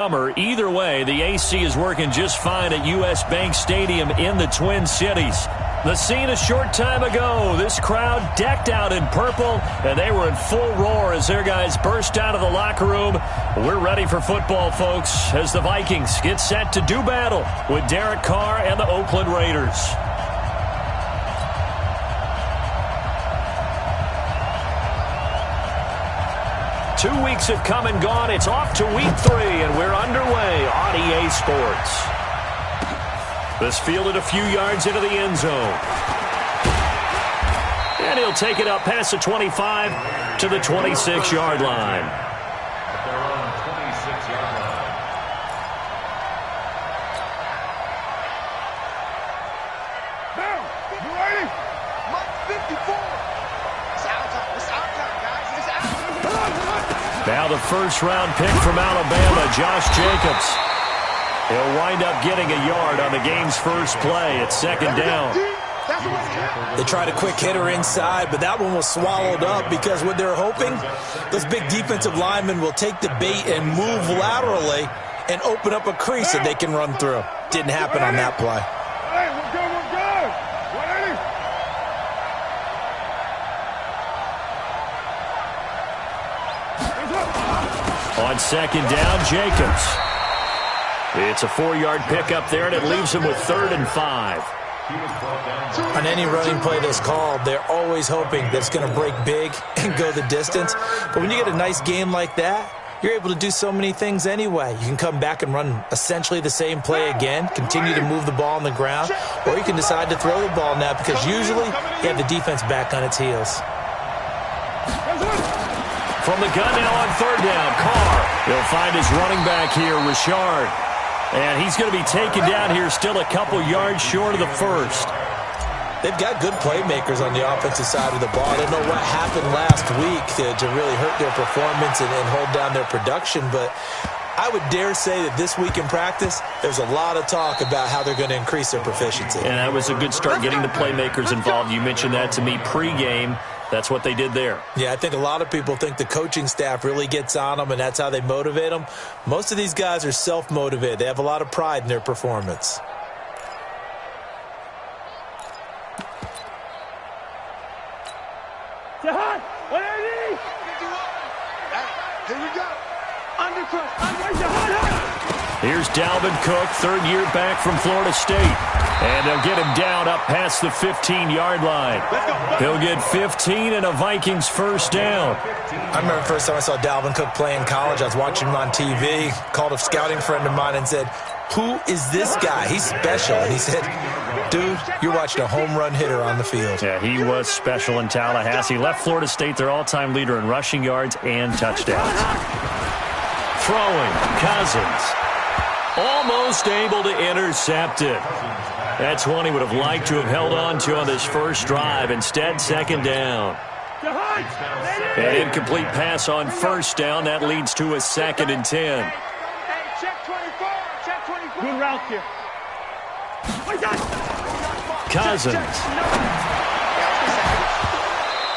Either way, the AC is working just fine at U.S. Bank Stadium in the Twin Cities. The scene a short time ago, this crowd decked out in purple, and they were in full roar as their guys burst out of the locker room. We're ready for football, folks, as the Vikings get set to do battle with Derek Carr and the Oakland Raiders. Two weeks have come and gone. It's off to week 3, and we're underway on EA Sports. This fielded a few yards into the end zone. And he'll take it up past the 25 to the 26-yard line. They're on the 26-yard line. Now, you ready? Mike 54. It's our time. It's our time, guys. It's our time. Now the first-round pick from Alabama, Josh Jacobs. He'll wind up getting a yard on the game's first play at second down. They tried a quick hitter inside, but that one was swallowed up because what they're hoping, those big defensive linemen will take the bait and move laterally and open up a crease that they can run through. Didn't happen on that play. Hey, we're good. Ready? On second down, Jacobs. It's a 4-yard pickup there, and it leaves him with 3rd and 5. On any running play that's called, they're always hoping that it's going to break big and go the distance. But when you get a nice game like that, you're able to do so many things anyway. You can come back and run essentially the same play again, continue to move the ball on the ground, or you can decide to throw the ball now because usually you have the defense back on its heels. From the gun now on 3rd down, Carr. He'll find his running back here, Richard. And he's going to be taken down here still a couple yards short of the first. They've got good playmakers on the offensive side of the ball. I don't know what happened last week to really hurt their performance and hold down their production, but I would dare say that this week in practice, there's a lot of talk about how they're going to increase their proficiency. And that was a good start, getting the playmakers involved. You mentioned that to me pregame. That's what they did there. Yeah, I think a lot of people think the coaching staff really gets on them, and that's how they motivate them. Most of these guys are self-motivated. They have a lot of pride in their performance. Jahan, 180. Here we go. Here's Dalvin Cook, 3rd year back from Florida State. And they'll get him down up past the 15-yard line. He'll get 15 and a Vikings first down. I remember the first time I saw Dalvin Cook play in college. I was watching him on TV, called a scouting friend of mine and said, "Who is this guy? He's special." And he said, "Dude, you're watching a home run hitter on the field." Yeah, he was special in Tallahassee. Left Florida State their all-time leader in rushing yards and touchdowns. Throwing, Cousins. Almost able to intercept it. That's one he would have liked to have held on to on this first drive. Instead, second down. An incomplete pass on first down. That leads to a 2nd and 10. Check 24. Check 24. Good route here. Cousins.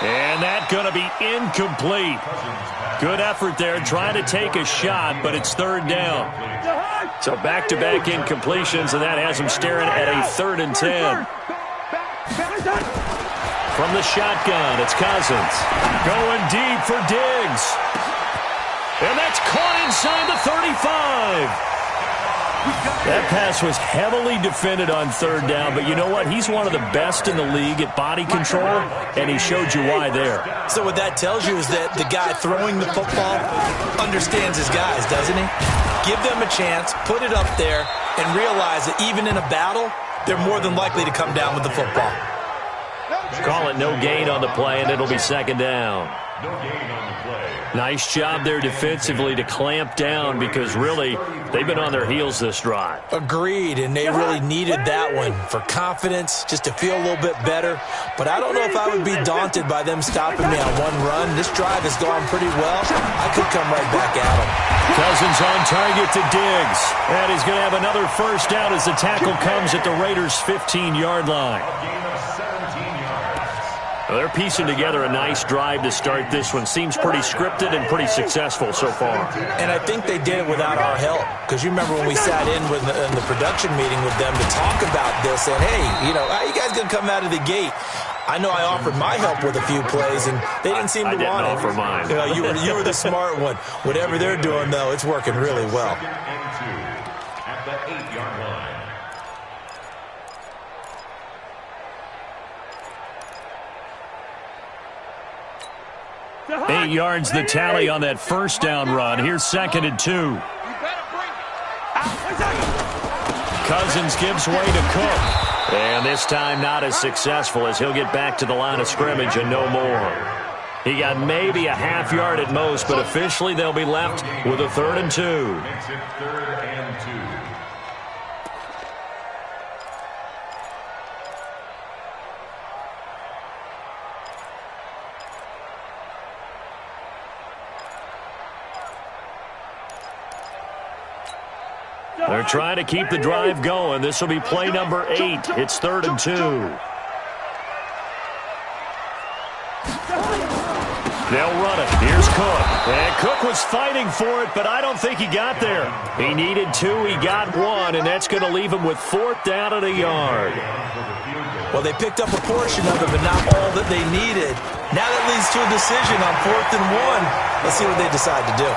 And that's going to be incomplete. Good effort there, trying to take a shot, but it's 3rd down. So back-to-back incompletions, and that has him staring at a 3rd and 10. From the shotgun, it's Cousins. Going deep for Diggs. And that's caught inside the 35. That pass was heavily defended on 3rd down, but you know what? He's one of the best in the league at body control, and he showed you why there. So what that tells you is that the guy throwing the football understands his guys, doesn't he? Give them a chance, put it up there, and realize that even in a battle, they're more than likely to come down with the football. Call it no gain on the play, and it'll be 2nd down. No gain on the play. Nice job there defensively to clamp down because, really, they've been on their heels this drive. Agreed, and they really needed that one for confidence, just to feel a little bit better. But I don't know if I would be daunted by them stopping me on one run. This drive has gone pretty well. I could come right back at them. Cousins on target to Diggs. And he's going to have another first down as the tackle comes at the Raiders' 15-yard line. A gain of 17 yards. Well, they're piecing together a nice drive to start this one. Seems pretty scripted and pretty successful so far. And I think they did it without our help. Because you remember when we sat in the production meeting with them to talk about this, and, hey, you know, how you guys going to come out of the gate? I know I offered my help with a few plays, and they didn't seem to want it. I didn't offer mine. You know, you were the smart one. Whatever they're doing, though, it's working really well. Second and 2 at the 8-yard line. 8 yards the tally on that first down run. Here's 2nd and 2. Cousins gives way to Cook. And this time not as successful as he'll get back to the line of scrimmage and no more. He got maybe a half yard at most, but officially they'll be left with a 3rd and 2. Makes it 3rd and 2. They're trying to keep the drive going. This will be play number 8. It's 3rd and 2. They'll run it. Here's Cook. And Cook was fighting for it, but I don't think he got there. He needed 2. He got 1, and that's going to leave him with 4th down and a yard. Well, they picked up a portion of it, but not all that they needed. Now that leads to a decision on 4th and 1. Let's see what they decide to do.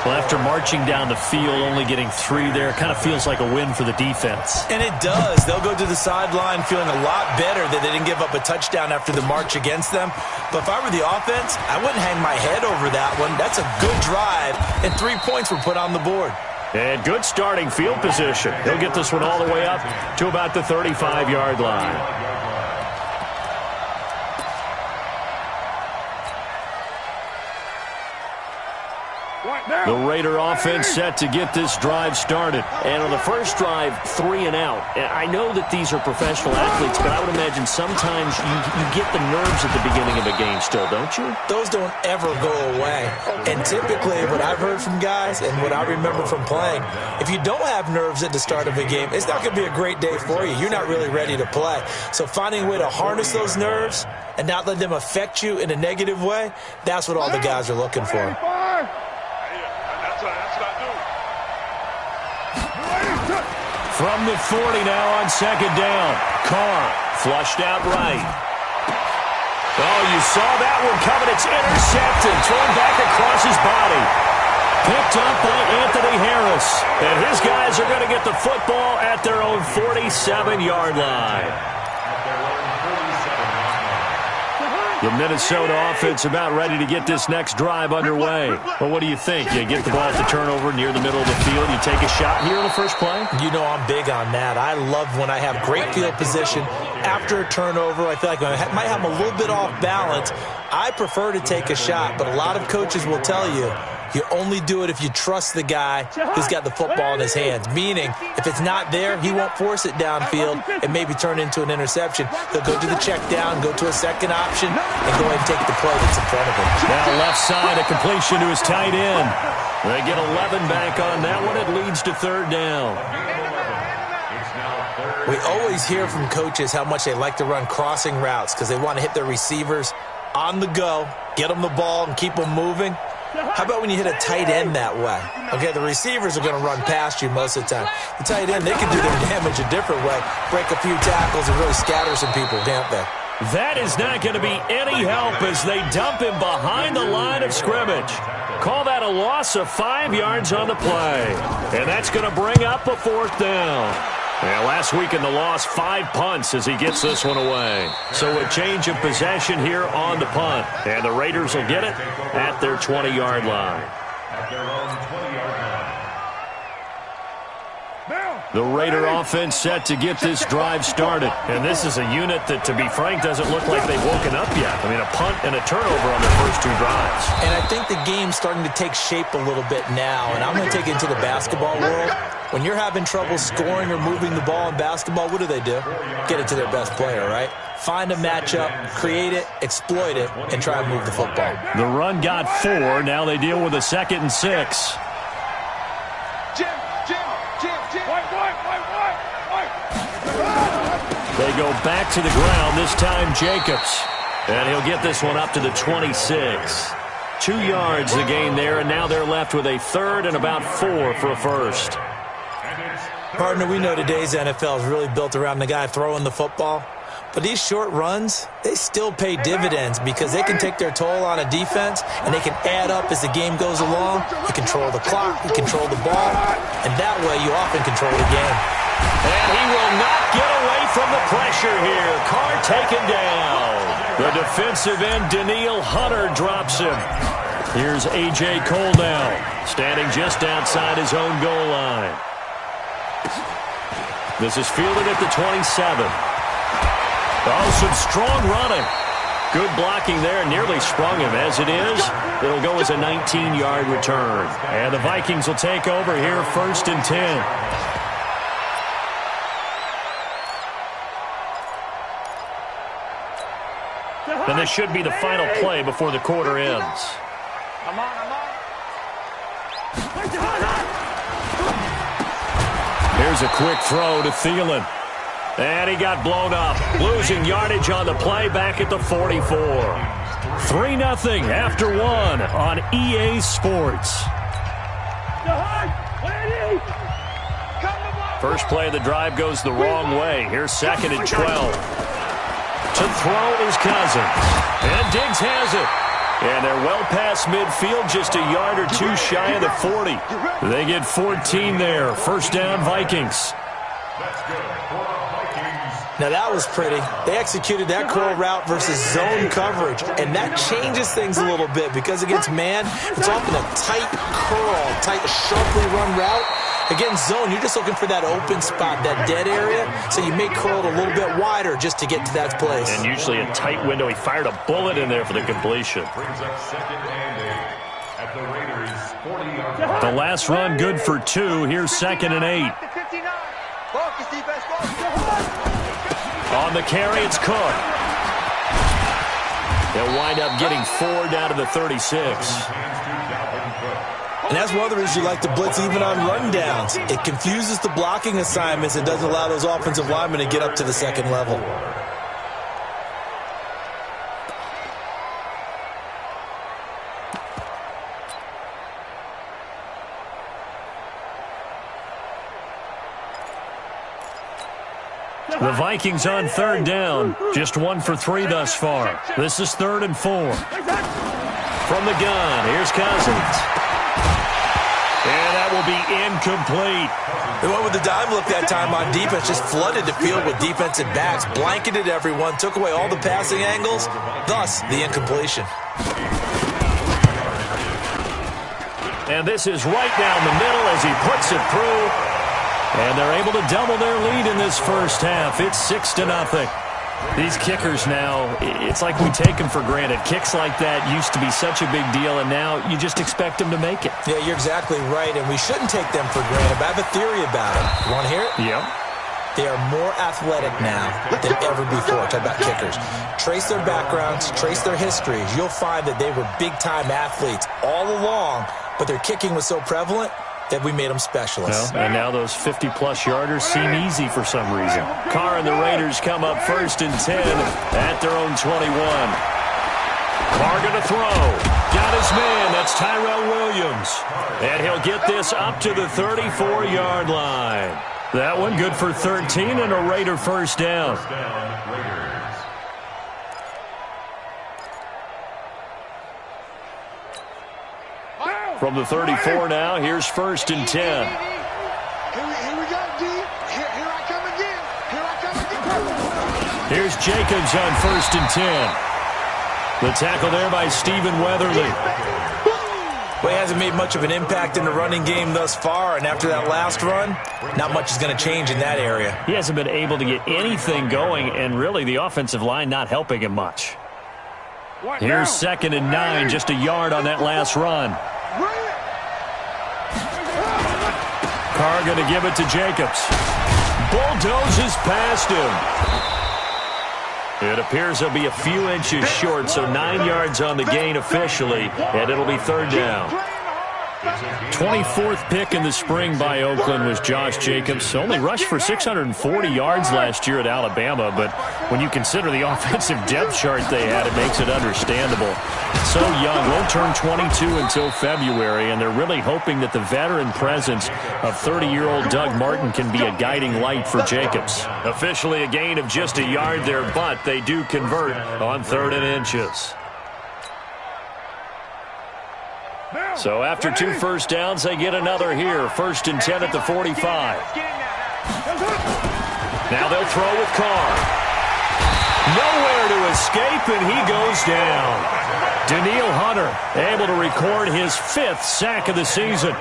Well, after marching down the field, only getting 3 there, kind of feels like a win for the defense. And it does. They'll go to the sideline feeling a lot better that they didn't give up a touchdown after the march against them. But if I were the offense, I wouldn't hang my head over that one. That's a good drive, and 3 points were put on the board. And good starting field position. He'll get this one all the way up to about the 35-yard line. The Raider offense set to get this drive started. And on the first drive, 3 and out. I know that these are professional athletes, but I would imagine sometimes you get the nerves at the beginning of a game still, don't you? Those don't ever go away. And typically, what I've heard from guys and what I remember from playing, if you don't have nerves at the start of a game, it's not going to be a great day for you. You're not really ready to play. So finding a way to harness those nerves and not let them affect you in a negative way, that's what all the guys are looking for. From the 40 now on 2nd down. Carr flushed out right. Oh, you saw that one coming. It's intercepted. Thrown back across his body. Picked up by Anthony Harris. And his guys are going to get the football at their own 47-yard line. The Minnesota offense about ready to get this next drive underway. Well, what do you think? You get the ball at the turnover near the middle of the field. You take a shot here in the first play? You know I'm big on that. I love when I have great field position. After a turnover, I feel like I might have a little bit off balance. I prefer to take a shot, but a lot of coaches will tell you, you only do it if you trust the guy who's got the football in his hands. Meaning, if it's not there, he won't force it downfield and maybe turn into an interception. He'll go to the check down, go to a second option, and go ahead and take the play that's in front of him. Now left side, a completion to his tight end. They get 11 back on that one. It leads to 3rd down. We always hear from coaches how much they like to run crossing routes because they want to hit their receivers on the go, get them the ball, and keep them moving. How about when you hit a tight end that way? Okay, the receivers are going to run past you most of the time. The tight end, they can do their damage a different way, break a few tackles and really scatter some people, can't they? That is not going to be any help as they dump him behind the line of scrimmage. Call that a loss of 5 yards on the play. And that's going to bring up a 4th down. And last week in the loss, 5 punts as he gets this one away. So a change of possession here on the punt. And the Raiders will get it at their 20-yard line. At their own 20-yard line. The Raider offense set to get this drive started. And this is a unit that, to be frank, doesn't look like they've woken up yet. I mean, a punt and a turnover on their first 2 drives. And I think the game's starting to take shape a little bit now. And I'm going to take it into the basketball world. When you're having trouble scoring or moving the ball in basketball, what do? Get it to their best player, right? Find a matchup, create it, exploit it, and try and move the football. The run got 4. Now they deal with a 2nd and 6. Jim. They go back to the ground, this time Jacobs. And he'll get this one up to the 26. 2 yards the gain there, and now they're left with a third and about 4 for a first. Partner, we know today's NFL is really built around the guy throwing the football. But these short runs, they still pay dividends because they can take their toll on a defense, and they can add up as the game goes along. You control the clock, you control the ball, and that way you often control the game. And he will not get away from the pressure here. Carr taken down. The defensive end, Daniil Hunter, drops him. Here's A.J. Cole now, standing just outside his own goal line. This is fielded at the 27. Oh, some strong running. Good blocking there, nearly sprung him. As it is, it'll go as a 19-yard return. And the Vikings will take over here, 1st and 10. And this should be the final play before the quarter ends. Here's a quick throw to Thielen. And he got blown up, losing yardage on the play back at the 44. 3-0 after 1 on EA Sports. First play of the drive goes the wrong way. Here's 2nd and 12. To throw is Cousins. And Diggs has it. And they're well past midfield, just a yard or 2 shy of the 40. They get 14 there. First down, Vikings. That's good for the Vikings. Now that was pretty. They executed that curl route versus zone coverage, and that changes things a little bit because against man, it's often a tight curl, tight, sharply run route. Against zone, you're just looking for that open spot, that dead area, so you may curl it a little bit wider just to get to that place. And usually a tight window. He fired a bullet in there for the completion. Brings up 2nd and 8 at the Raiders' 40-yard line. The last run good for 2. Here's 2nd and 8. On the carry, it's Cook. They'll wind up getting 4 down to the 36. And that's one of the reasons you like to blitz even on run downs. It confuses the blocking assignments and doesn't allow those offensive linemen to get up to the 2nd level. The Vikings on 3rd down. Just 1 for 3 thus far. This is 3rd and 4. From the gun, here's Cousins. And that will be incomplete. They went with the dime look that time on defense, just flooded the field with defensive backs, blanketed everyone, took away all the passing angles, thus the incompletion. And this is right down the middle as he puts it through. And they're able to double their lead in this first half. It's 6-0. These kickers now, it's like we take them for granted. Kicks like that used to be such a big deal, and now you just expect them to make it. Yeah, you're exactly right, and we shouldn't take them for granted, but I have a theory about it. You want to hear it? Yep. They are more athletic now than ever before. Talk about kickers. Trace their backgrounds, trace their histories. You'll find that they were big-time athletes all along, but their kicking was so prevalent that we made them specialists. Well, and now those 50-plus yarders seem easy for some reason. Carr and the Raiders come up 1st and 10 at their own 21. Carr going to throw. Got his man. That's Tyrell Williams. And he'll get this up to the 34-yard line. That one good for 13 and a Raider first down. First down, Raiders. From the 34 now, here's 1st and 10. Here we go, D. Here I come again. Here I come again. Here's Jacobs on 1st and 10. The tackle there by Stephen Weatherly. Well, he hasn't made much of an impact in the running game thus far, and after that last run, not much is going to change in that area. He hasn't been able to get anything going, and really the offensive line not helping him much. Here's 2nd and 9, just a yard on that last run. Carr going to give it to Jacobs. Bulldozes past him. It appears he'll be a few inches short, so 9 yards on the gain officially, and it'll be 3rd down. 24th pick in the spring by Oakland was Josh Jacobs. Only rushed for 640 yards last year at Alabama, but when you consider the offensive depth chart they had, it makes it understandable. So young, won't turn 22 until February, and they're really hoping that the veteran presence of 30-year-old Doug Martin can be a guiding light for Jacobs. Officially a gain of just a yard there, but they do convert on 3rd and inches. So after 2 first downs, they get another here. 1st and 10 at the 45. Now they'll throw with Carr. Nowhere to escape, and he goes down. Danielle Hunter able to record his 5th sack of the season.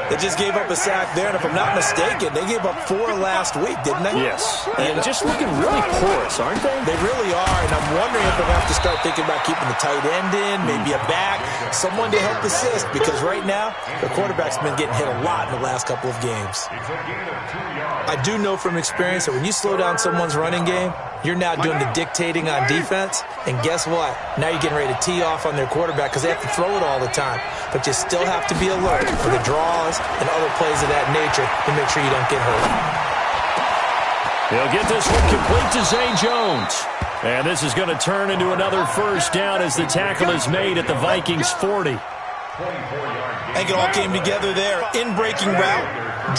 They just gave up a sack there, and if I'm not mistaken, they gave up 4 last week, didn't they? Yes. And just looking really porous, aren't they? They really are, and I'm wondering if they'll have to start thinking about keeping the tight end in, maybe a back, someone to help assist, because right now, the quarterback's been getting hit a lot in the last couple of games. I do know from experience that when you slow down someone's running game, you're now doing the dictating on defense, and guess what? Now you're getting ready to tee off on their quarterback because they have to throw it all the time. But you still have to be alert for the draws and other plays of that nature to make sure you don't get hurt. They'll get this one complete to Zay Jones. And this is going to turn into another 1st down as the tackle is made at the Vikings 40. I think it all came together there. In-breaking route,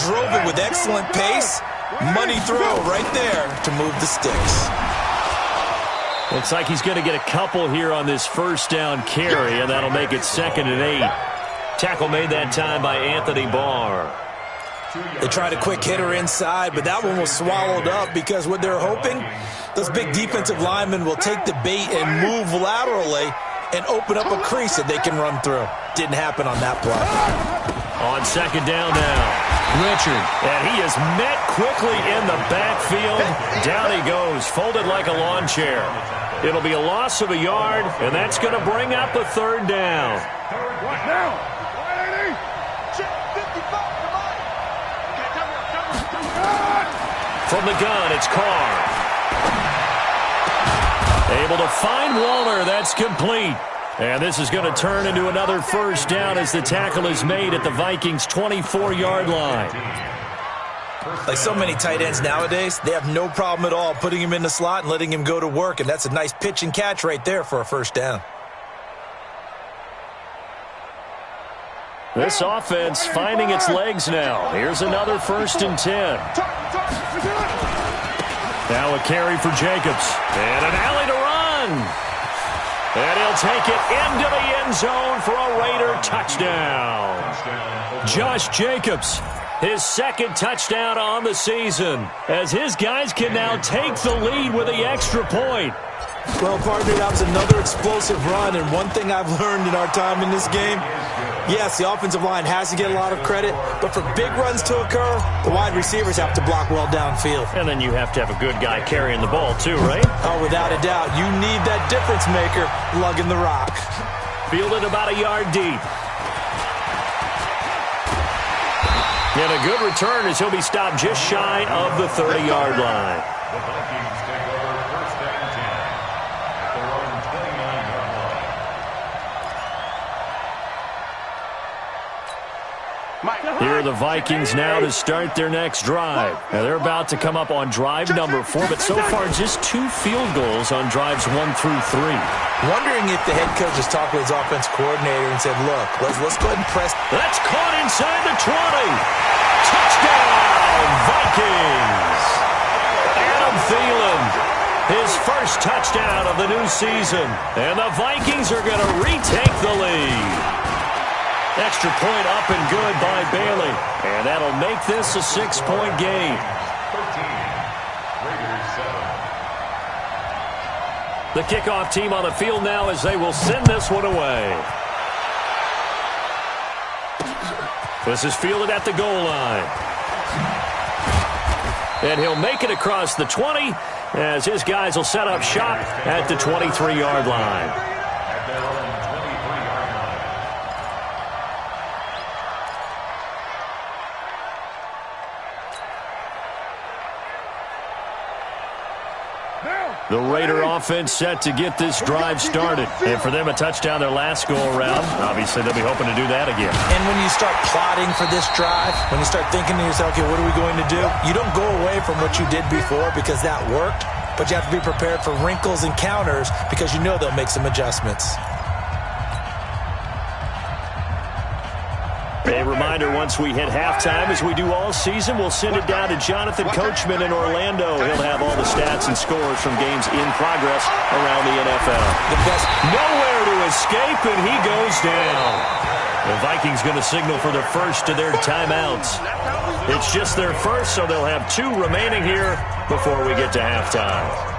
drove it with excellent pace. Money throw right there to move the sticks. Looks like he's going to get a couple here on this 1st down carry, and that'll make it 2nd and 8. Tackle made that time by Anthony Barr. They tried a quick hitter inside, but that one was swallowed up because what they're hoping, those big defensive linemen will take the bait and move laterally and open up a crease that they can run through. Didn't happen on that play. On 2nd down now. Richard, and he is met quickly in the backfield. Down he goes, folded like a lawn chair. It'll be a loss of a yard, and that's going to bring up a 3rd down. From the gun, it's Carr. Able to find Waller. That's complete. And this is going to turn into another 1st down as the tackle is made at the Vikings' 24-yard line. Like so many tight ends nowadays, they have no problem at all putting him in the slot and letting him go to work, and that's a nice pitch and catch right there for a 1st down. This offense finding its legs now. Here's another 1st and 10. Now a carry for Jacobs. And an alley to run. And he'll take it into the end zone for a Raider touchdown. Josh Jacobs, his 2nd touchdown on the season, as his guys can now take the lead with the extra point. Well, partner, that was another explosive run, and one thing I've learned in our time in this game, yes, the offensive line has to get a lot of credit, but for big runs to occur, the wide receivers have to block well downfield. And then you have to have a good guy carrying the ball too, right? Oh, without a doubt. You need that difference maker lugging the rock. Fielded about a yard deep. And a good return as he'll be stopped just shy of the 30-yard line. The Vikings take over 1st and 10 at their own 29-yard line. Here are the Vikings now to start their next drive. Now they're about to come up on drive number 4, but so far just 2 field goals on drives 1 through 3. Wondering if the head coach has talked to his offense coordinator and said, look, let's go ahead and press. That's caught inside the 20. Touchdown, Vikings. Adam Thielen, his 1st touchdown of the new season. And the Vikings are going to retake the lead. Extra point up and good by Bailey. And that'll make this a 6-point game. 13, Raiders 7. The kickoff team on the field now as they will send this one away. This is fielded at the goal line. And he'll make it across the 20 as his guys will set up shop at the 23-yard line. At their own 23-yard line. The Raider offense set to get this drive started. And for them, a touchdown their last go-around. Obviously, they'll be hoping to do that again. And when you start plotting for this drive, when you start thinking to yourself, okay, what are we going to do? You don't go away from what you did before because that worked, but you have to be prepared for wrinkles and counters because you know they'll make some adjustments. A reminder, once we hit halftime, as we do all season, we'll send it down to Jonathan Coachman in Orlando. He'll have all the stats and scores from games in progress around the NFL. The best. Nowhere to escape, and he goes down. The Vikings going to signal for the first of their timeouts. It's just their first, so they'll have 2 remaining here before we get to halftime.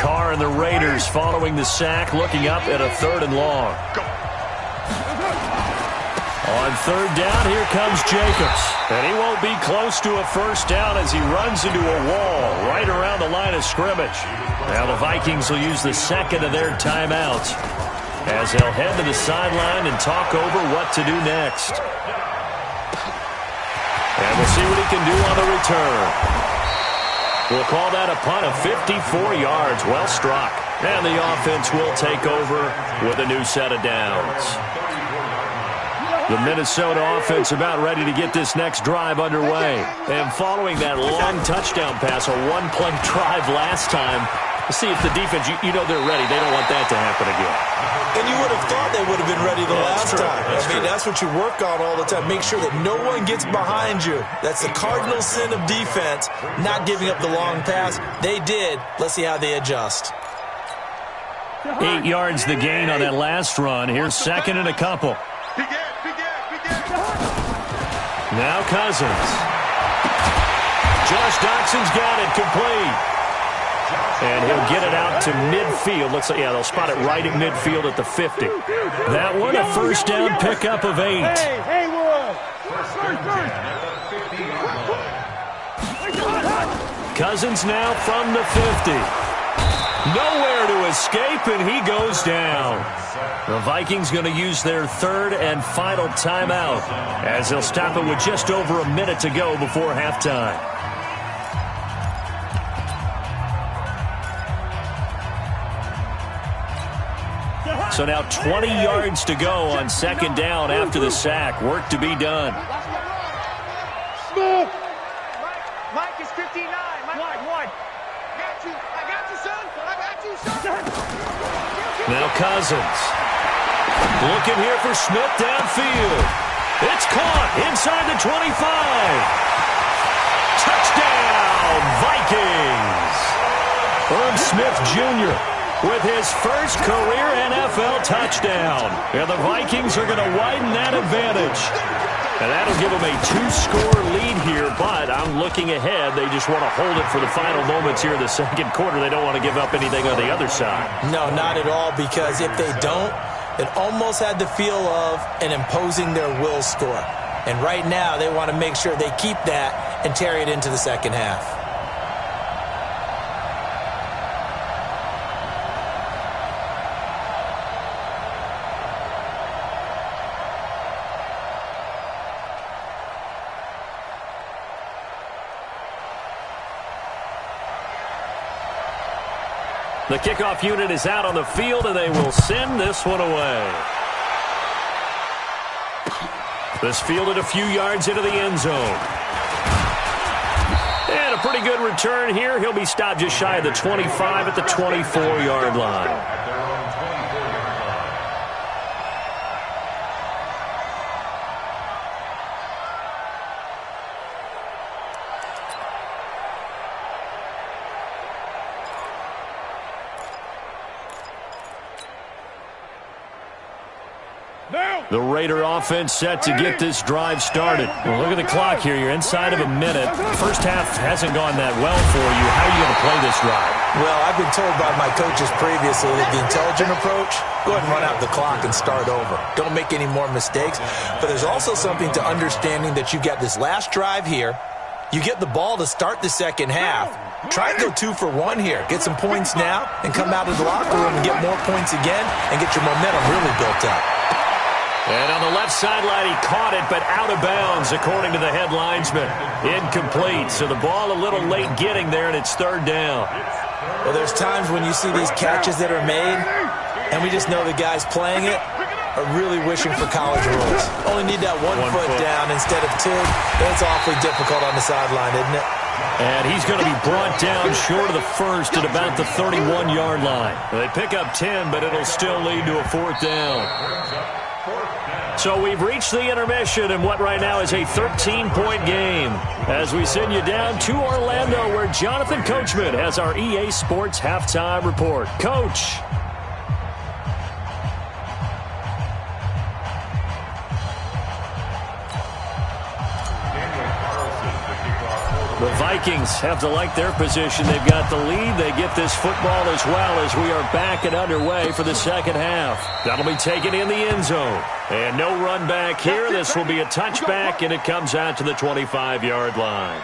Carr and the Raiders following the sack, looking up at a 3rd and long. On 3rd down, here comes Jacobs. And he won't be close to a first down as he runs into a wall right around the line of scrimmage. Now the Vikings will use the second of their timeouts as they'll head to the sideline and talk over what to do next. And we'll see what he can do on the return. We'll call that a punt of 54 yards. Well struck. And the offense will take over with a new set of downs. The Minnesota offense about ready to get this next drive underway. And following that long touchdown pass, a 1-play drive last time, see if the defense, you know they're ready. They don't want that to happen again. And you would have thought they would have been ready the last time. That's what you work on all the time. Make sure that no one gets behind you. That's the cardinal sin of defense, not giving up the long pass. They did. Let's see how they adjust. 8 yards the gain on that last run. Here's 2nd and a couple. Now Cousins. Josh Doxson's got it complete. And he'll get it out to midfield. Looks like, yeah, they'll spot it right at midfield at the 50. That one, a first down pickup of 8. Cousins now from the 50. Nowhere to escape, and he goes down. The Vikings going to use their 3rd and final timeout as they'll stop it with just over a minute to go before halftime. So now 20 yards to go on 2nd down after the sack. Work to be done. Mike is 59. Mike. I got you, son. I got you, son. Now Cousins. Looking here for Smith downfield. It's caught inside the 25. Touchdown, Vikings. Herb Smith Jr. with his first career NFL touchdown. And the Vikings are going to widen that advantage. And that'll give them a 2-score lead here, but I'm looking ahead. They just want to hold it for the final moments here in the 2nd quarter. They don't want to give up anything on the other side. No, not at all, because if they don't, it almost had the feel of an imposing their will score. And right now, they want to make sure they keep that and carry it into the second half. The kickoff unit is out on the field, and they will send this one away. This fielded a few yards into the end zone. And a pretty good return here. He'll be stopped just shy of the 25 at the 24-yard line. The Raider offense set to get this drive started. Well, look at the clock here. You're inside of a minute. First half hasn't gone that well for you. How are you going to play this drive? Well, I've been told by my coaches previously that the intelligent approach, go ahead and run out the clock and start over. Don't make any more mistakes. But there's also something to understanding that you got this last drive here. You get the ball to start the second half. Try and go 2 for 1 here. Get some points now and come out of the locker room and get more points again and get your momentum really built up. And on the left sideline, he caught it, but out of bounds, according to the head linesman. Incomplete, so the ball a little late getting there, and it's third down. Well, there's times when you see these catches that are made, and we just know the guys playing it are really wishing for college rules. Only need that one foot down instead of two. It's awfully difficult on the sideline, isn't it? And he's going to be brought down short of the first at about the 31-yard line. They pick up 10, but it'll still lead to a fourth down. So we've reached the intermission in what right now is a 13-point game as we send you down to Orlando where Jonathan Coachman has our EA Sports Halftime Report. Coach. The Vikings have to like their position. They've got the lead. They get this football as well as we are back and underway for the second half. That'll be taken in the end zone. And no run back here. This will be a touchback, and it comes out to the 25-yard line.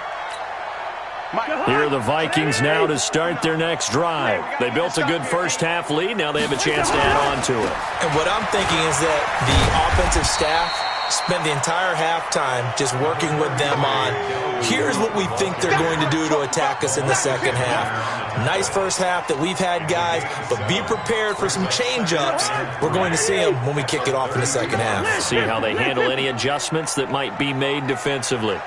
Here are the Vikings now to start their next drive. They built a good first-half lead. Now they have a chance to add on to it. And what I'm thinking is that the offensive staff spent the entire halftime just working with them on, here's what we think they're going to do to attack us in the second half. Nice first half that we've had, guys, but be prepared for some change-ups. We're going to see them when we kick it off in the second half. See how they handle any adjustments that might be made defensively.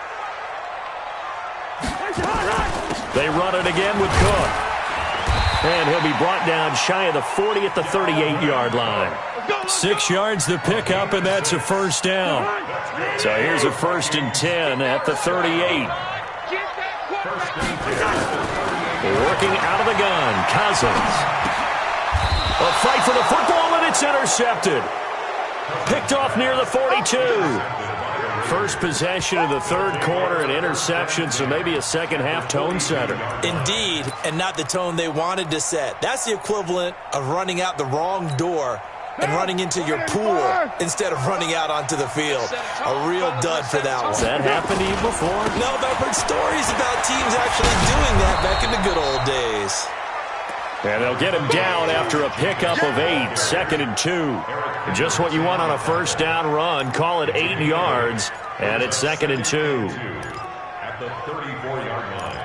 They run it again with Cook. And he'll be brought down shy of the 40 at the 38-yard line. 6 yards the pickup, and that's a first down. So here's a 1st and 10 at the 38. Working out of the gun, Cousins. A fight for the football, and it's intercepted. Picked off near the 42. First possession of the third quarter, an interception, so maybe a second-half tone setter. Indeed, and not the tone they wanted to set. That's the equivalent of running out the wrong door and running into your pool instead of running out onto the field. A real dud for that one. Has that happened to you before? No, but I've heard stories about teams actually doing that back in the good old days. And they'll get him down after a pickup of 8, 2nd and 2. Just what you want on a first down run. Call it 8 yards, and it's 2nd and 2. At the 34-yard line.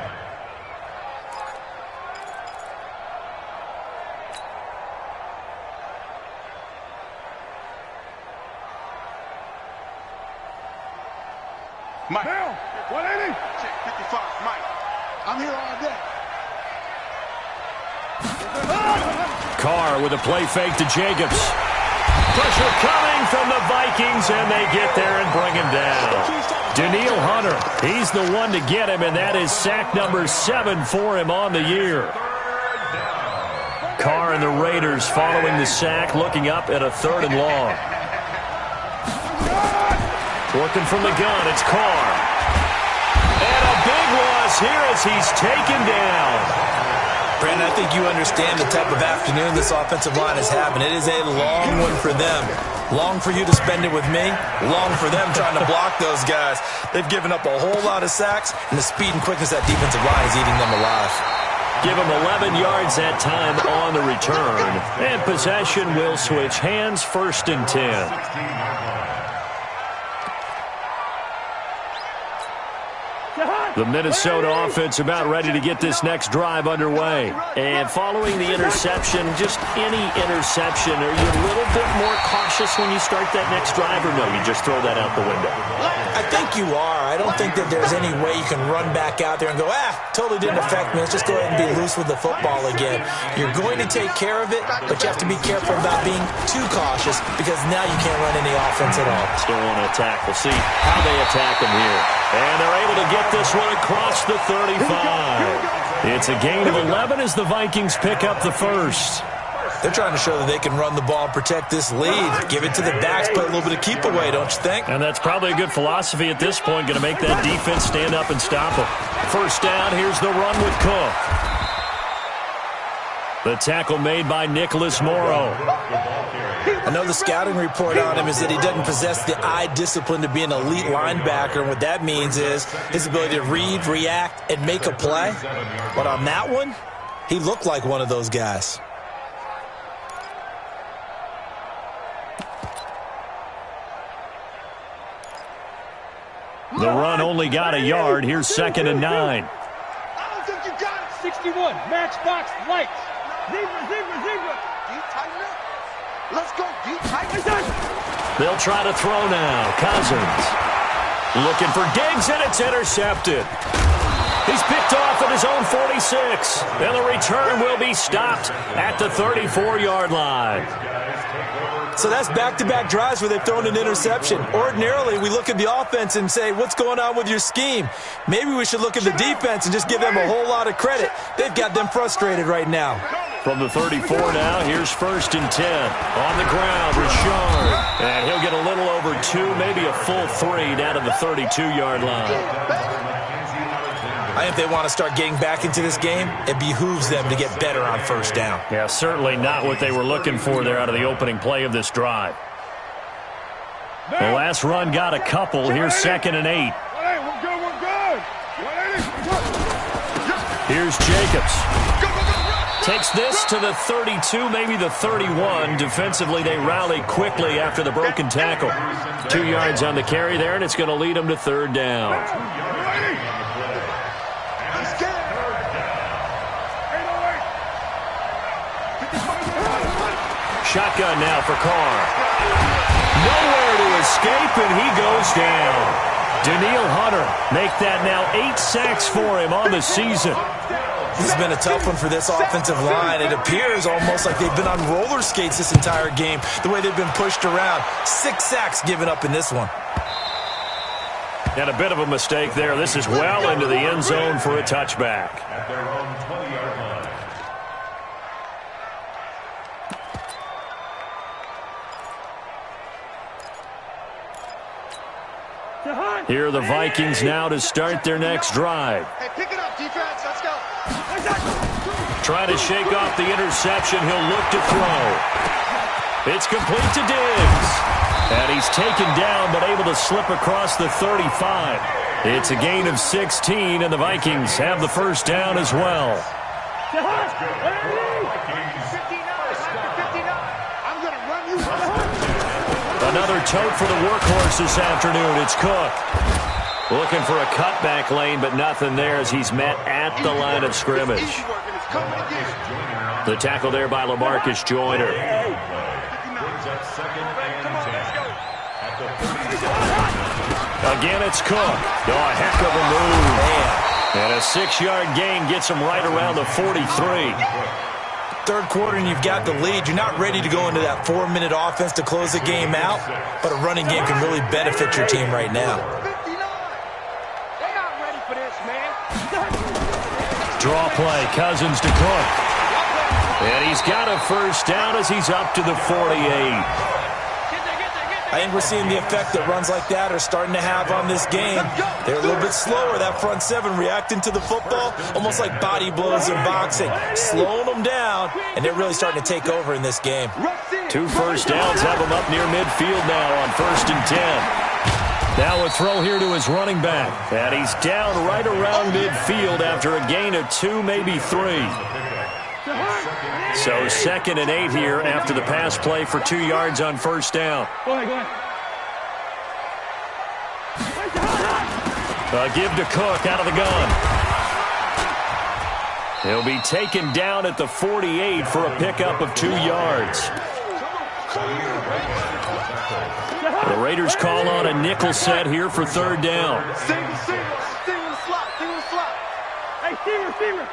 Mike. 180. Check 55. Mike. I'm here all day. Carr with a play fake to Jacobs. Pressure coming from the Vikings, and they get there and bring him down. Danielle Hunter, he's the one to get him, and that is sack number 7 for him on the year. Carr and the Raiders following the sack, looking up at a 3rd and long. Working from the gun, it's Carr. And a big loss here as he's taken down. Brandon, I think you understand the type of afternoon this offensive line is having. It is a long one for them. Long for you to spend it with me. Long for them trying to block those guys. They've given up a whole lot of sacks, and the speed and quickness of that defensive line is eating them alive. Give them 11 yards that time on the return. And possession will switch hands, 1st and 10. The Minnesota offense about ready to get this next drive underway. And following the interception, just any interception, are you a little bit more cautious when you start that next drive, or no, you just throw that out the window? I think you are. I don't think that there's any way you can run back out there and go, totally didn't affect me. Let's just go ahead and be loose with the football again. You're going to take care of it, but you have to be careful about being too cautious because now you can't run any offense at all. Still want to attack. We'll see how they attack them here. And they're able to get this one across the 35. It's a gain of 11 as the Vikings pick up the first. They're trying to show that they can run the ball and protect this lead. Give it to the backs, play a little bit of keep away, don't you think? And that's probably a good philosophy at this point, going to make that defense stand up and stop them. First down, here's the run with Cook. The tackle made by Nicholas Morrow. I know the scouting report on him is that he doesn't possess the eye discipline to be an elite linebacker, and what that means is his ability to read, react, and make a play. But on that one, he looked like one of those guys. The run only got a yard. Here's 2nd and 9. I don't think you got it. 61, matchbox lights. Zebra. Deep, tighten up. Let's go, deep, tighten up. They'll try to throw now. Cousins looking for Diggs, and it's intercepted. He's picked off at his own 46, and the return will be stopped at the 34-yard line. So that's back-to-back drives where they've thrown an interception. Ordinarily, we look at the offense and say, what's going on with your scheme? Maybe we should look at the defense and just give them a whole lot of credit. They've got them frustrated right now. From the 34 now, here's 1st and 10. On the ground, Richard. And he'll get a little over 2, maybe a full 3 down to the 32-yard line. I think if they want to start getting back into this game, it behooves them to get better on 1st down. Yeah, certainly not what they were looking for there out of the opening play of this drive. The last run got a couple. Here's 2nd and 8. We're good. Here's Jacobs. Takes this to the 32, maybe the 31. Defensively, they rally quickly after the broken tackle. 2 yards on the carry there, and it's going to lead them to 3rd down. Shotgun now for Carr. Nowhere to escape, and he goes down. Daniil Hunter make that now 8 sacks for him on the season. This has been a tough one for this offensive line. It appears almost like they've been on roller skates this entire game, the way they've been pushed around. 6 sacks given up in this one. And a bit of a mistake there. This is well into the end zone for a touchback. At their own 20-yard line. Here are the Vikings now to start their next drive. Hey, pick it up, defense. Let's go. Trying to shake off the interception. He'll look to throw. It's complete to Diggs. And he's taken down but able to slip across the 35. It's a gain of 16, and the Vikings have the 1st down as well. 59. I'm going to run you. Another tote for the workhorse this afternoon. It's Cook. Looking for a cutback lane, but nothing there as he's met at the line of scrimmage. The tackle there by LaMarcus Joyner. Again, it's Cook. Oh, a heck of a move. And a 6-yard gain gets him right around the 43. 3rd quarter and you've got the lead. You're not ready to go into that 4-minute offense to close the game out, but a running game can really benefit your team right now. They're not ready for this, man. Draw play, Cousins to Cook. And he's got a 1st down as he's up to the 48. I think we're seeing the effect that runs like that are starting to have on this game. They're a little bit slower, that front 7 reacting to the football, almost like body blows in boxing, slowing them down, and they're really starting to take over in this game. 2 first downs have him up near midfield now on 1st and 10. Now a throw here to his running back, and he's down right around midfield after a gain of 2, maybe 3. So 2nd and 8 here after the pass play for 2 yards on 1st down. Go ahead. A give to Cook out of the gun. He'll be taken down at the 48 for a pickup of 2 yards. The Raiders call on a nickel set here for 3rd down. Stay with the slot. Hey, receiver.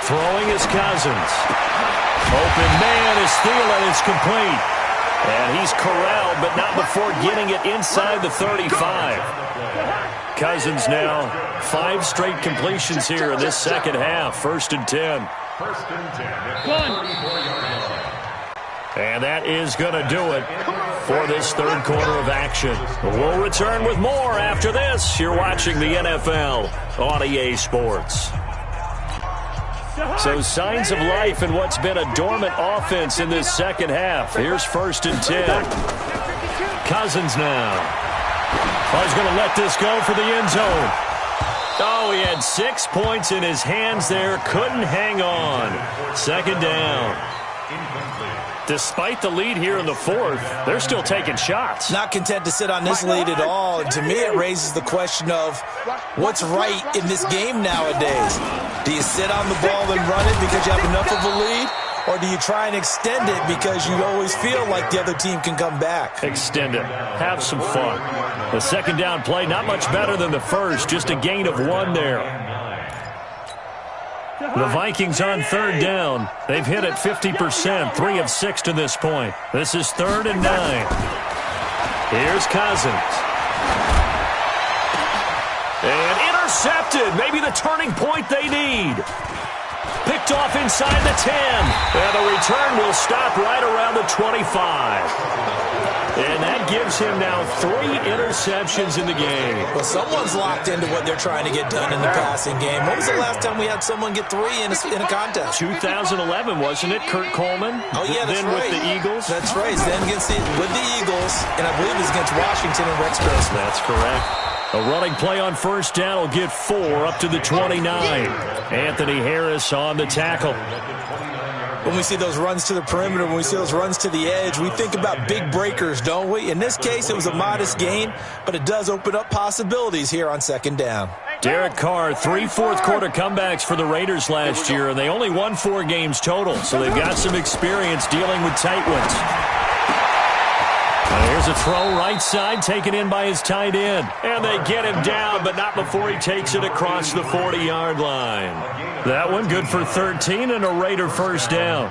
Throwing is Cousins. Open man is Thielen. It's complete. And he's corralled, but not before getting it inside the 35. Cousins now 5 straight completions here in this 2nd half. 1st and 10. 1st and 10. And that is going to do it for this 3rd quarter of action. We'll return with more after this. You're watching the NFL on EA Sports. So signs of life in what's been a dormant offense in this 2nd half. Here's 1st and 10. Cousins now. Oh, he's going to let this go for the end zone. Oh, he had 6 points in his hands there. Couldn't hang on. 2nd down. Incomplete. Despite the lead here in the fourth, they're still taking shots. Not content to sit on this lead at all. And to me, it raises the question of what's right in this game nowadays. Do you sit on the ball and run it because you have enough of a lead? Or do you try and extend it because you always feel like the other team can come back? Extend it. Have some fun. The second down play, not much better than the first. Just a gain of 1 there. The Vikings on third down. They've hit it 50%, 3 of 6 to this point. This is 3rd and 9. Here's Cousins. And intercepted. Maybe the turning point they need. Picked off inside the 10. And the return will stop right around the 25. And that gives him now 3 interceptions in the game. Well, someone's locked into what they're trying to get done in the passing game. When was the last time we had someone get 3 in a contest? 2011, wasn't it? Kurt Coleman? Oh, yeah, that's then right. with the Eagles? That's right. Then with the Eagles, and I believe it was against Washington and Rex Grossman. That's correct. A running play on first down will get 4 up to the 29. Anthony Harris on the tackle. When we see those runs to the perimeter, when we see those runs to the edge, we think about big breakers, don't we? In this case, it was a modest gain, but it does open up possibilities here on second down. Derek Carr, 3 fourth-quarter comebacks for the Raiders last year, and they only won 4 games total, so they've got some experience dealing with tight ones. Here's a throw right side, taken in by his tight end. And they get him down, but not before he takes it across the 40-yard line. That one good for 13 and a Raider first down.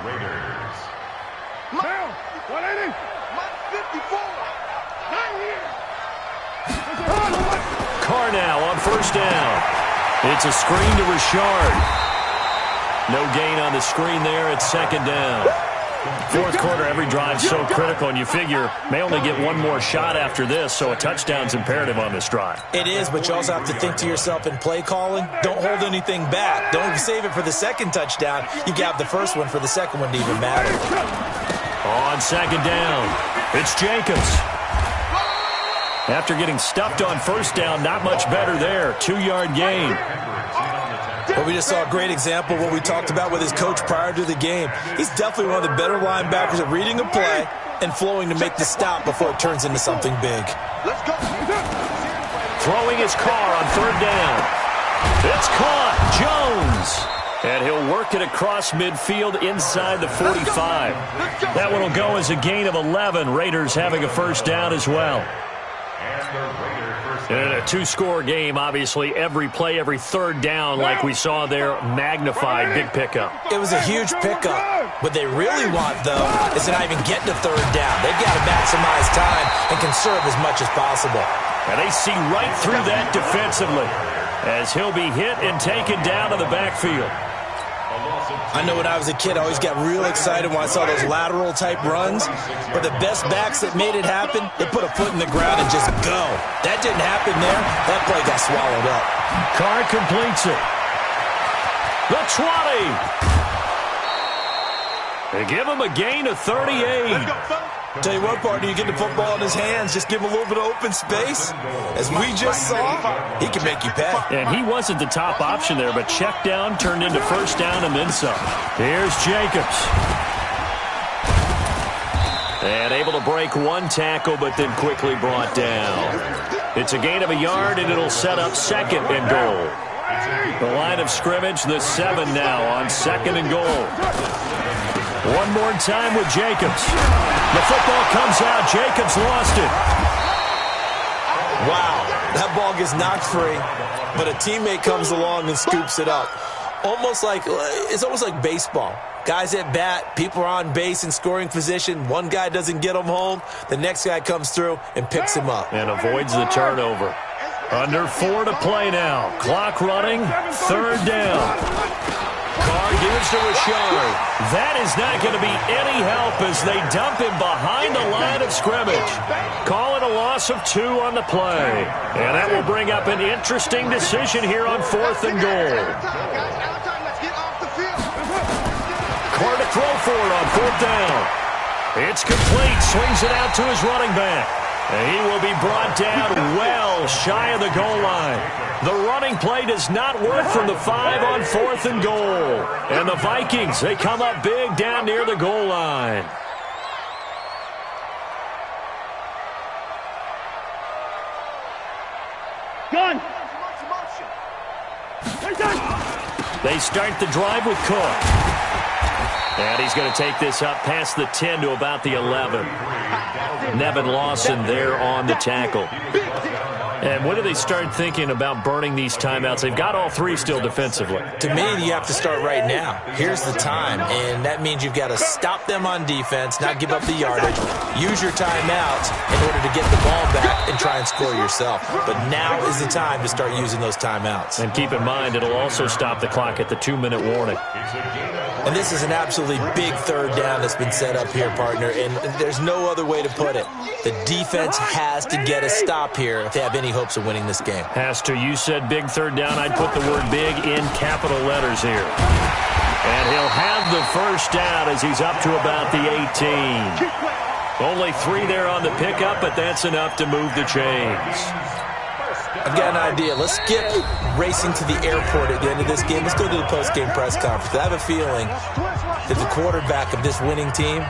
Carr now on first down. It's a screen to Richard. No gain on the screen there at second down. Fourth quarter, every drive so critical, and you figure may only get 1 more shot after this, so a touchdown's imperative on this drive. It is, but you also have to think to yourself in play calling, don't hold anything back. Don't save it for the second touchdown. You got the first one for the second one to even matter. On second down, it's Jacobs. After getting stuffed on first down, not much better there. 2-yard gain. But we just saw a great example of what we talked about with his coach prior to the game. He's definitely one of the better linebackers at reading a play and flowing to make the stop before it turns into something big. Let's go. Throwing his Carr on third down. It's caught. Jones. And he'll work it across midfield inside the 45. That one will go as a gain of 11. Raiders having a first down as well. In a 2-score game, obviously, every play, every third down, like we saw there, magnified, big pickup. It was a huge pickup. What they really want, though, is to not even get to third down. They've got to maximize time and conserve as much as possible. And they see right through that defensively as he'll be hit and taken down in the backfield. I know when I was a kid, I always got real excited when I saw those lateral-type runs. But the best backs that made it happen, they put a foot in the ground and just go. That didn't happen there. That play got swallowed up. Carr completes it. The 20. They give him a gain of 38. Tell you what, partner, you get the football in his hands, just give him a little bit of open space. As we just saw, he can make you pay. And he wasn't the top option there, but check down turned into first down and then some. Here's Jacobs. And able to break 1 tackle, but then quickly brought down. It's a gain of a yard, and it'll set up second and goal. The line of scrimmage, the 7 now on second and goal. One more time with Jacobs. The football comes out. Jacobs lost it. Wow, that ball gets knocked free, but a teammate comes along and scoops it up. It's almost like baseball. Guys at bat, people are on base in scoring position. One guy doesn't get him home. The next guy comes through and picks him up. And avoids the turnover. Under 4 to play now. Clock running. Third down. Carr gives to Richard. That is not going to be any help as they dump him behind the line of scrimmage. Call it a loss of 2 on the play. And that will bring up an interesting decision here on 4th and goal. Carr to throw for it on 4th down. It's complete. Swings it out to his running back. And he will be brought down well shy of the goal line. The running play does not work from the 5 on 4th and goal. And the Vikings, they come up big down near the goal line. Gun. They start the drive with Cook. And he's going to take this up past the 10 to about the 11. Nevin Lawson there on the tackle. And when do they start thinking about burning these timeouts? They've got all three still defensively. To me, you have to start right now. Here's the time, and that means you've got to stop them on defense, not give up the yardage, use your timeouts in order to get the ball back and try and score yourself. But now is the time to start using those timeouts. And keep in mind, it'll also stop the clock at the 2-minute warning. And this is an absolutely big third down that's been set up here, partner, and there's no other way to put it. The defense has to get a stop here if they have any hopes of winning this game. Has to. You said big third down. I'd put the word big in capital letters here. And he'll have the first down as he's up to about the 18. Only 3 there on the pickup, but that's enough to move the chains. I've got an idea. Let's skip racing to the airport at the end of this game. Let's go to the post-game press conference. I have a feeling that the quarterback of this winning team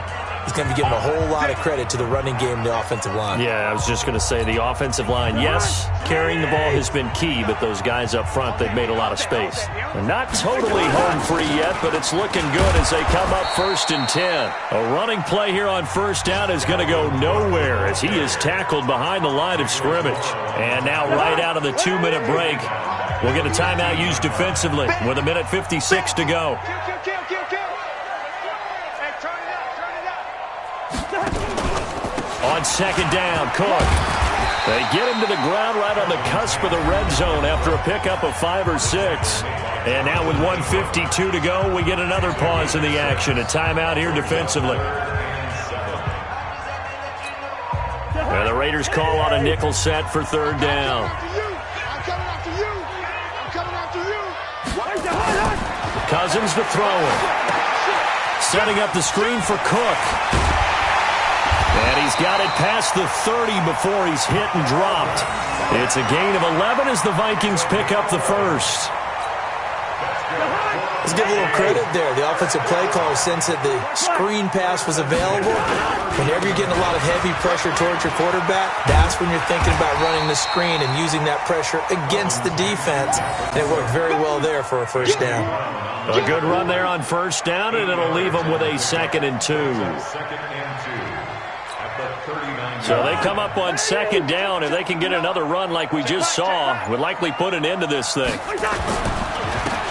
is going to be given a whole lot of credit to the running game and the offensive line. Yeah, I was just going to say the offensive line, yes, carrying the ball has been key, but those guys up front, they've made a lot of space. And not totally home free yet, but it's looking good as they come up 1st and 10. A running play here on first down is going to go nowhere as he is tackled behind the line of scrimmage. And now right out of the 2-minute break, we'll get a timeout used defensively with 1:56 to go. On second down, Cook. They get him to the ground right on the cusp of the red zone after a pickup of 5 or 6. And now with 1:52 to go, we get another pause in the action. A timeout here defensively. And the Raiders call on a nickel set for third down. Cousins to throw it. Setting up the screen for Cook. And he's got it past the 30 before he's hit and dropped. It's a gain of 11 as the Vikings pick up the first. Let's give a little credit there. The offensive play caller sensed that the screen pass was available. Whenever you're getting a lot of heavy pressure towards your quarterback, that's when you're thinking about running the screen and using that pressure against the defense. And it worked very well there for a first down. A good run there on first down, and it'll leave them with a 2nd and 2. So they come up on second down. If they can get another run like we just saw, would likely put an end to this thing.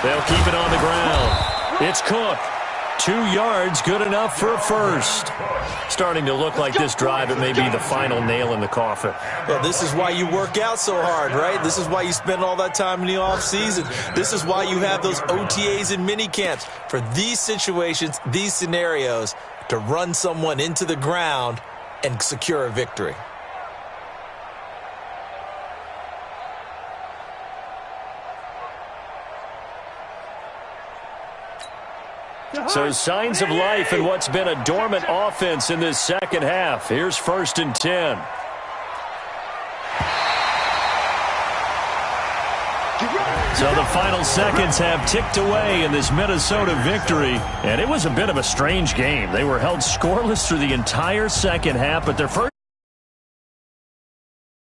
They'll keep it on the ground. It's Cook. 2 yards, good enough for a first. Starting to look like this drive, it may be the final nail in the coffin. Well, this is why you work out so hard, right? This is why you spend all that time in the offseason. This is why you have those OTAs and mini camps. For these situations, these scenarios, to run someone into the ground and secure a victory. So signs of life in what's been a dormant offense in this second half. Here's 1st and 10. So the final seconds have ticked away in this Minnesota victory, and it was a bit of a strange game. They were held scoreless through the entire second half, but their first